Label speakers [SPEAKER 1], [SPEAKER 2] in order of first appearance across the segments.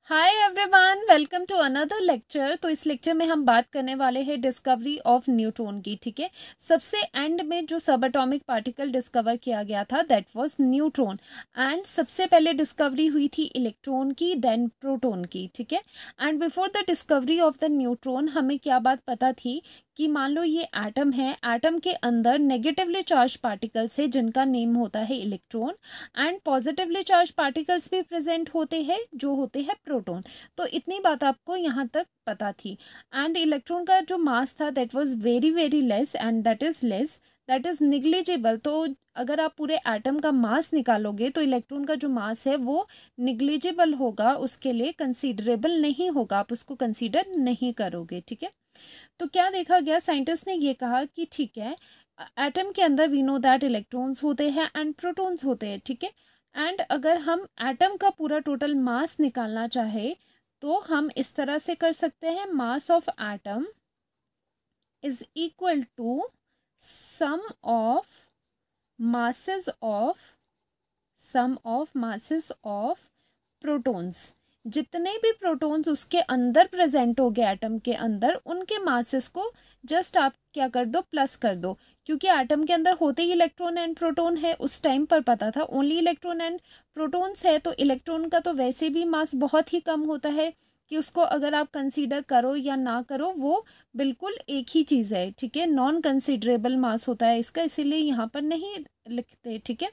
[SPEAKER 1] Hi everyone, welcome to another lecture. तो इस lecture में हम बात करने वाले हैं डिस्कवरी ऑफ न्यूट्रॉन की। ठीक है, सबसे एंड में जो सब एटॉमिक पार्टिकल डिस्कवर किया गया था दैट वाज न्यूट्रॉन। एंड सबसे पहले डिस्कवरी हुई थी इलेक्ट्रॉन की, देन प्रोटॉन की। ठीक है, and before the discovery of the neutron हमें क्या बात पता थी कि मान लो ये एटम है, एटम के अंदर नेगेटिवली चार्ज पार्टिकल्स है जिनका नेम होता है electron, and positively charge particles भी प्रेजेंट होते हैं जो होते हैं प्रोटॉन। तो इतनी बात आपको यहाँ तक पता थी। एंड इलेक्ट्रॉन का जो मास था that was very very less, and that is negligible. तो अगर आप पूरे एटम का मास निकालोगे तो इलेक्ट्रॉन का जो मास है वो निग्लिजिबल होगा, उसके लिए कंसीडरेबल नहीं होगा, आप उसको कंसीडर नहीं करोगे। ठीक है, तो क्या देखा गया, साइंटिस्ट ने ये कहा कि ठीक है, एटम के अंदर वी नो दैट इलेक्ट्रॉन्स होते हैं एंड प्रोटॉन्स होते हैं। ठीक है, एंड अगर हम एटम का पूरा टोटल मास निकालना चाहे तो हम इस तरह से कर सकते हैं, mass of atom is equal to sum of masses of protons. जितने भी प्रोटॉन्स उसके अंदर प्रेजेंट हो गए एटम के अंदर, उनके मासेस को जस्ट आप क्या कर दो, प्लस कर दो। क्योंकि एटम के अंदर होते ही इलेक्ट्रॉन एंड प्रोटॉन है, उस टाइम पर पता था ओनली इलेक्ट्रॉन एंड प्रोटॉन्स है, तो इलेक्ट्रॉन का तो वैसे भी मास बहुत ही कम होता है कि उसको अगर आप कंसीडर करो या ना करो वो बिल्कुल एक ही चीज़ है। ठीक है, नॉन कंसीडरेबल मास होता है इसका, इसीलिए यहाँ पर नहीं लिखते। ठीक है,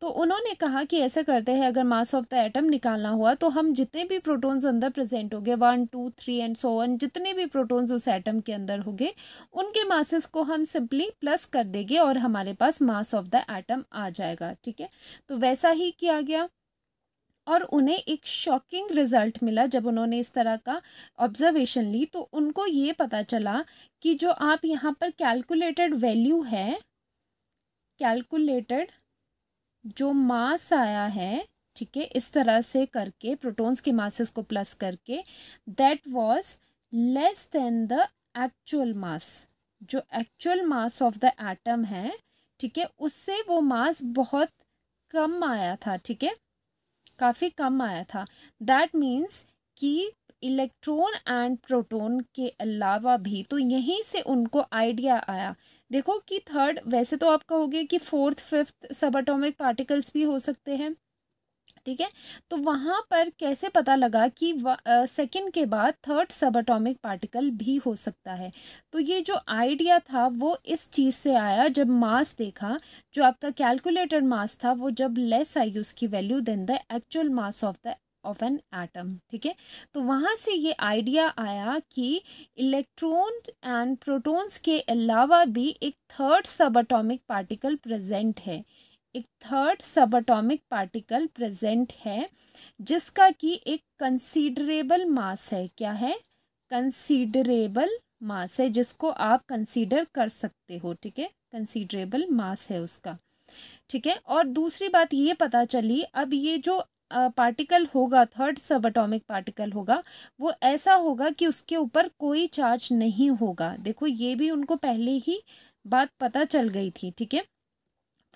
[SPEAKER 1] तो उन्होंने कहा कि ऐसे करते हैं, अगर मास ऑफ द एटम निकालना हुआ तो हम जितने भी प्रोटॉन्स अंदर प्रेजेंट हो गए 1 2 3 एंड सो ऑन, जितने भी प्रोटॉन्स उस एटम के अंदर हो गए उनके मासेस को हम सिंपली प्लस कर देंगे और हमारे पास मास ऑफ द एटम आ जाएगा। ठीक है, तो वैसा ही किया गया और उन्हें एक शॉकिंग रिजल्ट मिला जब उन्होंने इस तरह का ऑब्जर्वेशन ली। तो उनको ये पता चला कि जो आप यहाँ पर कैलकुलेटेड वैल्यू है, कैलकुलेटेड जो मास आया है, ठीक है, इस तरह से करके प्रोटॉन्स के मासेस को प्लस करके, that was less than the actual mass. जो actual mass of the atom है, ठीक है, उससे वो मास बहुत कम आया था। ठीक है, काफ़ी कम आया था। दैट मीन्स कि इलेक्ट्रॉन एंड प्रोटॉन के अलावा भी, तो यहीं से उनको आइडिया आया। देखो कि थर्ड, वैसे तो आप कहोगे कि फोर्थ फिफ्थ सब एटॉमिक पार्टिकल्स भी हो सकते हैं। ठीक है, तो वहाँ पर कैसे पता लगा कि सेकंड के बाद थर्ड सब एटॉमिक पार्टिकल भी हो सकता है। तो ये जो आइडिया था वो इस चीज़ से आया जब मास देखा, जो आपका कैलकुलेटेड मास था वो जब लेस आई उसकी value then the actual mass of an atom. ठीक है, तो वहाँ से ये आइडिया आया कि इलेक्ट्रॉन एंड प्रोटॉन्स के अलावा भी एक थर्ड सब एटॉमिक पार्टिकल प्रेजेंट है, एक थर्ड सब एटॉमिक पार्टिकल प्रेजेंट है जिसका कि एक कंसीडरेबल मास है। क्या है? कंसीडरेबल मास है, जिसको आप कंसीडर कर सकते हो। ठीक है, कंसीडरेबल मास है उसका। ठीक है, और दूसरी बात ये पता चली, अब ये जो पार्टिकल होगा, थर्ड सब एटॉमिक पार्टिकल होगा, वो ऐसा होगा कि उसके ऊपर कोई चार्ज नहीं होगा। देखो ये भी उनको पहले ही बात पता चल गई थी। ठीक है,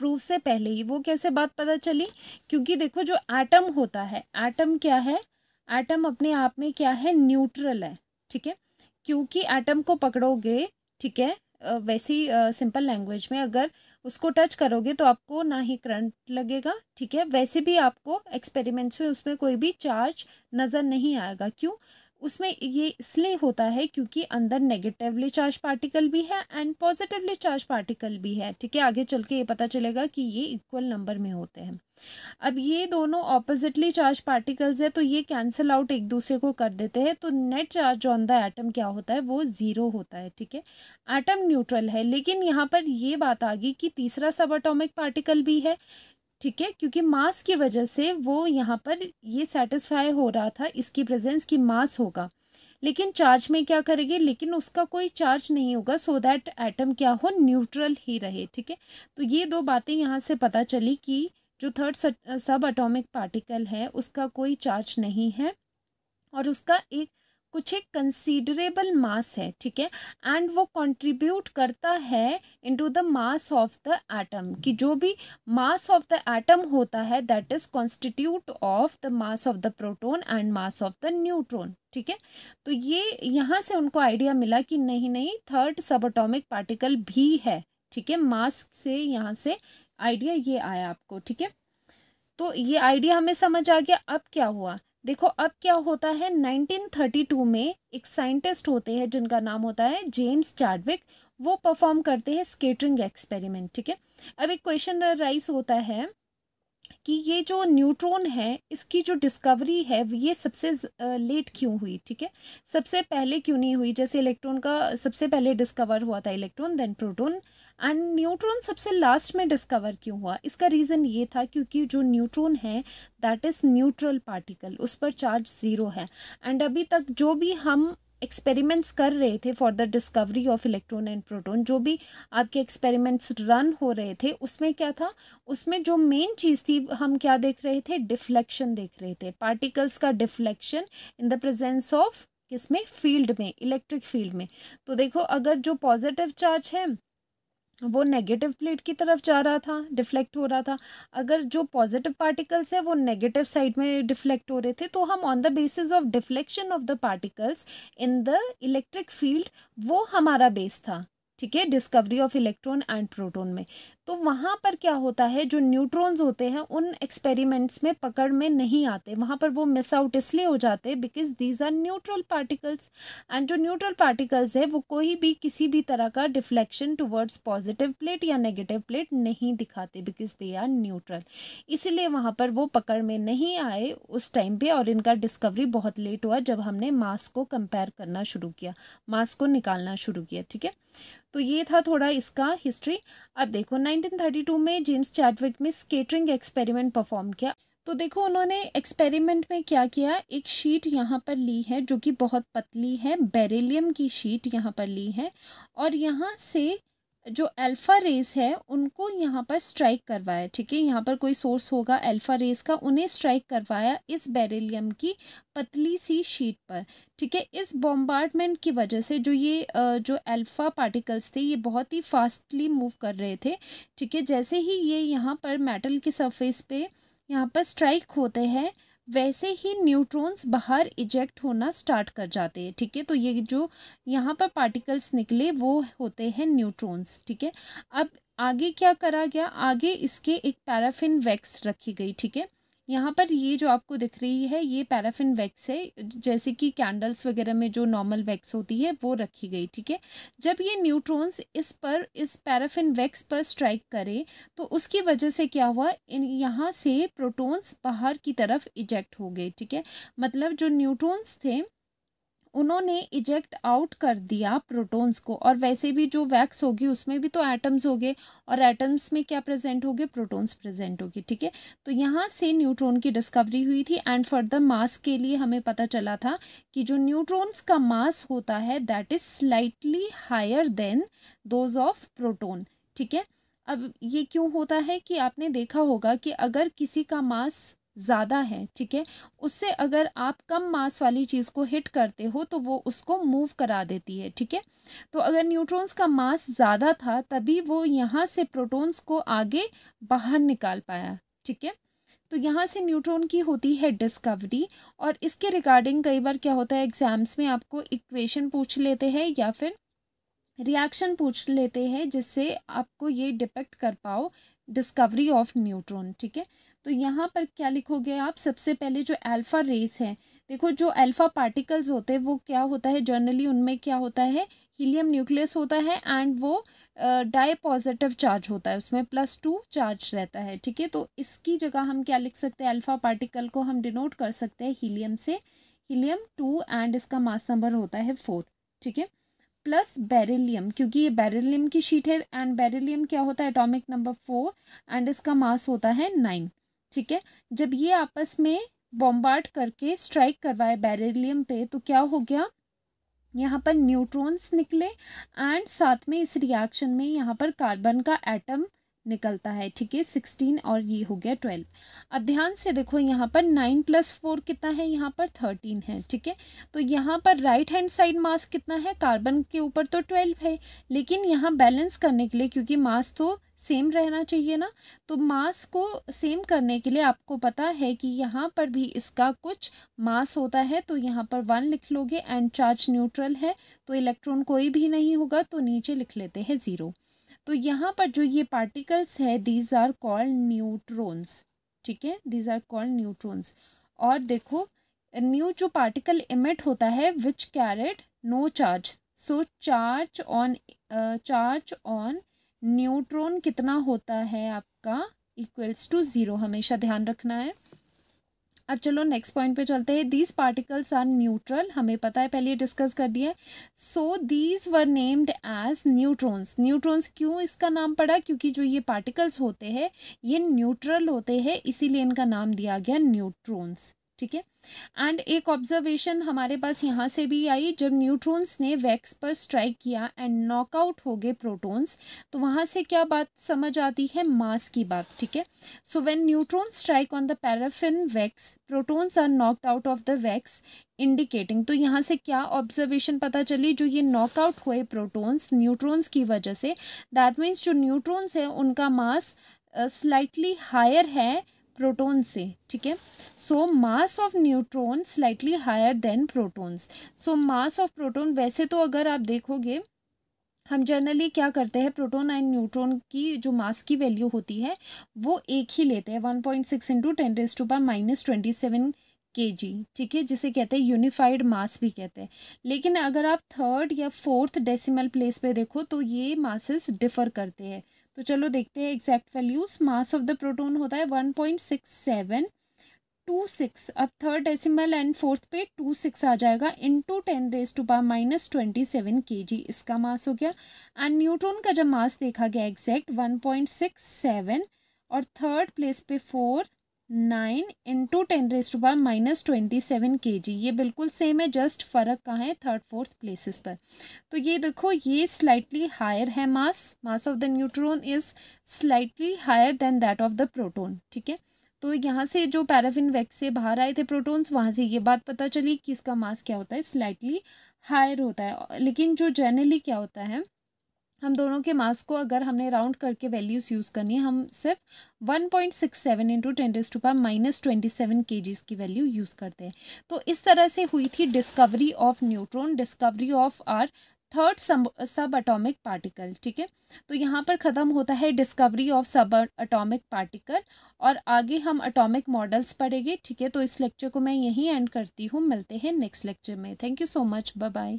[SPEAKER 1] प्रूफ से पहले ही। वो कैसे बात पता चली? क्योंकि देखो जो एटम होता है, एटम क्या है, एटम अपने आप में क्या है, न्यूट्रल है। ठीक है, क्योंकि एटम को पकड़ोगे, ठीक है, वैसी सिंपल लैंग्वेज में अगर उसको टच करोगे तो आपको ना ही करंट लगेगा। ठीक है, वैसे भी आपको एक्सपेरिमेंट्स में उसमें कोई भी चार्ज नज़र नहीं आएगा। क्यों? उसमें ये इसलिए होता है क्योंकि अंदर नेगेटिवली चार्ज पार्टिकल भी है एंड पॉजिटिवली चार्ज पार्टिकल भी है। ठीक है, आगे चल के ये पता चलेगा कि ये इक्वल नंबर में होते हैं। अब ये दोनों ऑपोजिटली चार्ज पार्टिकल्स है तो ये कैंसिल आउट एक दूसरे को कर देते हैं, तो net charge on the atom क्या होता है, वो ज़ीरो होता है। ठीक है, एटम न्यूट्रल है। लेकिन यहाँ पर ये बात आ गई कि तीसरा सब एटॉमिक पार्टिकल भी है। ठीक है, क्योंकि मास की वजह से वो यहाँ पर ये सेटिस्फाई हो रहा था इसकी प्रेजेंस की मास होगा, लेकिन चार्ज में क्या करेगी, लेकिन उसका कोई चार्ज नहीं होगा, सो दैट एटम क्या हो, न्यूट्रल ही रहे। ठीक है, तो ये दो बातें यहाँ से पता चली कि जो थर्ड सब एटॉमिक पार्टिकल है उसका कोई चार्ज नहीं है और उसका एक कुछ एक कंसीडरेबल मास है, ठीक है, एंड वो कंट्रीब्यूट करता है into the mass of the atom, कि जो भी मास ऑफ द एटम होता है that is constitute of the mass of the proton and mass of the neutron, ठीक है। तो ये यहाँ से उनको आइडिया मिला कि नहीं नहीं थर्ड सब एटॉमिक पार्टिकल भी है, ठीक है, मास से यहाँ से आइडिया ये आया आपको, ठीक है। तो ये आइडिया हमें समझ आ गया। अब क्या हुआ, देखो अब क्या होता है, 1932 में एक साइंटिस्ट होते हैं जिनका नाम होता है जेम्स चैडविक, वो परफॉर्म करते हैं स्कैटरिंग एक्सपेरिमेंट, ठीक है। अब एक क्वेश्चन राइज होता है कि ये जो न्यूट्रॉन है इसकी जो डिस्कवरी है ये सबसे लेट क्यों हुई, ठीक है, सबसे पहले क्यों नहीं हुई। जैसे इलेक्ट्रॉन का सबसे पहले डिस्कवर हुआ था electron, then proton, and neutron सबसे लास्ट में डिस्कवर क्यों हुआ। इसका रीज़न ये था क्योंकि जो न्यूट्रॉन है दैट इज़ न्यूट्रल पार्टिकल, उस पर चार्ज ज़ीरो है, एंड अभी तक जो भी हम एक्सपेरिमेंट्स कर रहे थे for the discovery of electron and proton, जो भी आपके एक्सपेरिमेंट्स रन हो रहे थे उसमें क्या था, उसमें जो मेन चीज़ थी हम क्या देख रहे थे, डिफ्लेक्शन देख रहे थे, पार्टिकल्स का deflection in the presence of किसमें, फील्ड में, इलेक्ट्रिक फील्ड में। तो देखो अगर जो पॉजिटिव चार्ज है वो नेगेटिव प्लेट की तरफ जा रहा था, डिफ्लेक्ट हो रहा था, अगर जो पॉजिटिव पार्टिकल्स है वो नेगेटिव साइड में डिफ्लेक्ट हो रहे थे, तो हम on the basis of deflection of the particles in the electric field, वो हमारा बेस था, ठीक है, discovery of electron and proton में। तो वहाँ पर क्या होता है, जो न्यूट्रॉन्स होते हैं उन एक्सपेरिमेंट्स में पकड़ में नहीं आते, वहाँ पर वो मिस आउट इसलिए हो जाते हैं because these are neutral particles, and जो न्यूट्रल पार्टिकल्स है वो कोई भी किसी भी तरह का डिफ्लेक्शन टुवर्ड्स पॉजिटिव प्लेट या नेगेटिव प्लेट नहीं दिखाते बिकॉज दे आर न्यूट्रल, इसीलिए वहाँ पर वो पकड़ में नहीं आए उस टाइम पे, और इनका डिस्कवरी बहुत लेट हुआ जब हमने मास को कंपेयर करना शुरू किया, मास को निकालना शुरू किया, ठीक है। तो ये था थोड़ा इसका हिस्ट्री। अब देखो 1932 में जेम्स चैडविक में स्कैटरिंग एक्सपेरिमेंट परफॉर्म किया। तो देखो उन्होंने एक्सपेरिमेंट में क्या किया, एक शीट यहाँ पर ली है जो कि बहुत पतली है, बेरिलियम की शीट यहाँ पर ली है, और यहाँ से जो अल्फा रेस है उनको यहाँ पर स्ट्राइक करवाया, ठीक है, यहाँ पर कोई सोर्स होगा अल्फा रेस का, उन्हें स्ट्राइक करवाया इस बेरिलियम की पतली सी शीट पर, ठीक है। इस बॉम्बार्डमेंट की वजह से जो ये जो अल्फा पार्टिकल्स थे ये बहुत ही फास्टली मूव कर रहे थे, ठीक है। जैसे ही ये यहाँ पर मेटल के सरफेस पे यहाँ पर स्ट्राइक होते हैं वैसे ही न्यूट्रॉन्स बाहर इजेक्ट होना स्टार्ट कर जाते हैं, ठीक है। तो ये जो यहाँ पर पार्टिकल्स निकले वो होते हैं न्यूट्रॉन्स, ठीक है। अब आगे क्या करा गया, आगे इसके एक पैराफिन वैक्स रखी गई, ठीक है। यहाँ पर ये जो आपको दिख रही है ये पैराफिन वैक्स है, जैसे कि कैंडल्स वगैरह में जो नॉर्मल वैक्स होती है वो रखी गई, ठीक है। जब ये न्यूट्रॉन्स इस पैराफिन वैक्स पर स्ट्राइक करे तो उसकी वजह से क्या हुआ, यहाँ से प्रोटॉन्स बाहर की तरफ इजेक्ट हो गए, ठीक है। मतलब जो न्यूट्रॉन्स थे उन्होंने इजेक्ट आउट कर दिया प्रोटॉन्स को, और वैसे भी जो वैक्स होगी उसमें भी तो एटम्स होंगे, और एटम्स में क्या प्रेजेंट होंगे, प्रोटॉन्स प्रेजेंट होगी, ठीक है। तो यहाँ से न्यूट्रॉन की डिस्कवरी हुई थी, एंड फर्दर मास के लिए हमें पता चला था कि जो न्यूट्रॉन्स का मास होता है that is slightly higher than those of proton, ठीक है। अब ये क्यों होता है कि आपने देखा होगा कि अगर किसी का मास ज़्यादा है, ठीक है, उससे अगर आप कम मास वाली चीज़ को हिट करते हो तो वो उसको मूव करा देती है, ठीक है। तो अगर न्यूट्रॉन्स का मास ज़्यादा था तभी वो यहाँ से प्रोटॉन्स को आगे बाहर निकाल पाया, ठीक है। तो यहाँ से न्यूट्रॉन की होती है डिस्कवरी, और इसके रिगार्डिंग कई बार क्या होता है एग्जाम्स में आपको इक्वेशन पूछ लेते हैं या फिर रिएक्शन पूछ लेते हैं जिससे आपको ये डिपेक्ट कर पाओ डिस्कवरी ऑफ न्यूट्रॉन, ठीक है। तो यहाँ पर क्या लिखोगे आप, सबसे पहले जो अल्फा रेस है, देखो जो अल्फा पार्टिकल्स होते हैं वो क्या होता है जनरली, उनमें क्या होता है, हीलियम न्यूक्लियस होता है, एंड वो डाई पॉजिटिव चार्ज होता है, उसमें +2 चार्ज रहता है, ठीक है। तो इसकी जगह हम क्या लिख सकते हैं, अल्फा पार्टिकल को हम डिनोट कर सकते हैं हीलियम से, हीलियम-2, एंड इसका मास नंबर होता है 4, ठीक है, प्लस बेरिलियम, क्योंकि ये बेरिलियम की शीट है, एंड बेरिलियम क्या होता है, एटॉमिक नंबर 4, एंड इसका मास होता है 9, ठीक है। जब ये आपस में बॉम्बार्ड करके स्ट्राइक करवाए बेरिलियम पे तो क्या हो गया, यहाँ पर न्यूट्रॉन्स निकले, एंड साथ में इस रिएक्शन में यहाँ पर कार्बन का एटम निकलता है, ठीक है, 16 और ये हो गया 12। अब ध्यान से देखो यहाँ पर 9 + 4 कितना है, यहाँ पर 13 है, ठीक है। तो यहाँ पर राइट हैंड साइड मास कितना है, कार्बन के ऊपर तो 12 है, लेकिन यहाँ बैलेंस करने के लिए, क्योंकि मास तो सेम रहना चाहिए ना, तो मास को सेम करने के लिए आपको पता है कि यहाँ पर भी इसका कुछ मास होता है, तो यहाँ पर 1 लिख लोगे, एंड चार्ज न्यूट्रल है तो इलेक्ट्रॉन कोई भी नहीं होगा, तो नीचे लिख लेते हैं 0। तो यहाँ पर जो ये पार्टिकल्स है, दीज आर कॉल्ड न्यूट्रॉन्स, ठीक है, दीज आर कॉल्ड न्यूट्रॉन्स। और देखो न्यू जो पार्टिकल इमिट होता है which carried no charge, so charge on neutron कितना होता है आपका, इक्वल्स टू 0, हमेशा ध्यान रखना है। अब चलो नेक्स्ट पॉइंट पे चलते हैं। दीज पार्टिकल्स आर न्यूट्रल, हमें पता है, पहले डिस्कस कर दिया है। So these were named as neutrons. Neutrons क्यों इसका नाम पड़ा, क्योंकि जो ये पार्टिकल्स होते हैं ये न्यूट्रल होते हैं, इसीलिए इनका नाम दिया गया न्यूट्रॉन्स, ठीक है। एंड एक ऑब्जर्वेशन हमारे पास यहाँ से भी आई, जब न्यूट्रॉन्स ने वैक्स पर स्ट्राइक किया एंड नॉकआउट हो गए प्रोटॉन्स, तो वहाँ से क्या बात समझ आती है, मास की बात, ठीक है। So when neutrons strike on the paraffin wax, protons are knocked out of the wax, indicating, तो यहाँ से क्या ऑब्जर्वेशन पता चली, जो ये नॉकआउट हुए प्रोटॉन्स न्यूट्रॉन्स की वजह से, दैट मीन्स जो न्यूट्रॉन्स है उनका मास स्लाइटली हायर है प्रोटॉन से, ठीक है। So mass of neutron slightly higher than protons. So mass of proton, वैसे तो अगर आप देखोगे हम जनरली क्या करते हैं, प्रोटॉन एंड न्यूट्रॉन की जो मास की वैल्यू होती है वो एक ही लेते हैं, 1.6 × 10⁻⁻27 kg, ठीक है, जिसे कहते हैं यूनिफाइड मास भी कहते हैं। लेकिन अगर आप 3rd या 4th डेसिमल प्लेस पे देखो तो ये मासेस डिफर करते हैं। तो चलो देखते हैं exact values. Mass of the proton होता है 1.6726। अब 3rd डेसिमल एंड 4th पे 26 आ जाएगा, इंटू 10⁻⁻27 kg इसका मास हो गया। एंड न्यूट्रॉन का जब मास देखा गया एग्जैक्ट 1.67 और 3rd प्लेस पे 9 इंटू 10⁻⁻27 kg, ये बिल्कुल सेम है, जस्ट फर्क कहाँ है, 3rd 4th प्लेसेस पर। तो ये देखो ये स्लाइटली हायर है mass of the neutron is slightly higher than that of the proton, ठीक है। तो यहाँ से जो पैराफिन वैक्स से बाहर आए थे प्रोटॉन्स, वहाँ से ये बात पता चली कि इसका मास क्या होता है, स्लाइटली हायर होता है। लेकिन जो जनरली क्या होता है, हम दोनों के मास को अगर हमने राउंड करके वैल्यूज यूज़ करनी है, हम सिर्फ 1.67 × 10⁻⁻27 kg की वैल्यू यूज़ करते हैं। तो इस तरह से हुई थी discovery of neutron, discovery of our 3rd सब अटोमिक पार्टिकल, ठीक है। तो यहाँ पर ख़त्म होता है डिस्कवरी ऑफ सब अटोमिक पार्टिकल, और आगे हम अटोमिक मॉडल्स पढ़ेंगे, ठीक है। तो इस लेक्चर को मैं यहीं एंड करती हूँ, मिलते हैं नेक्स्ट लेक्चर में। Thank you so much, bye bye.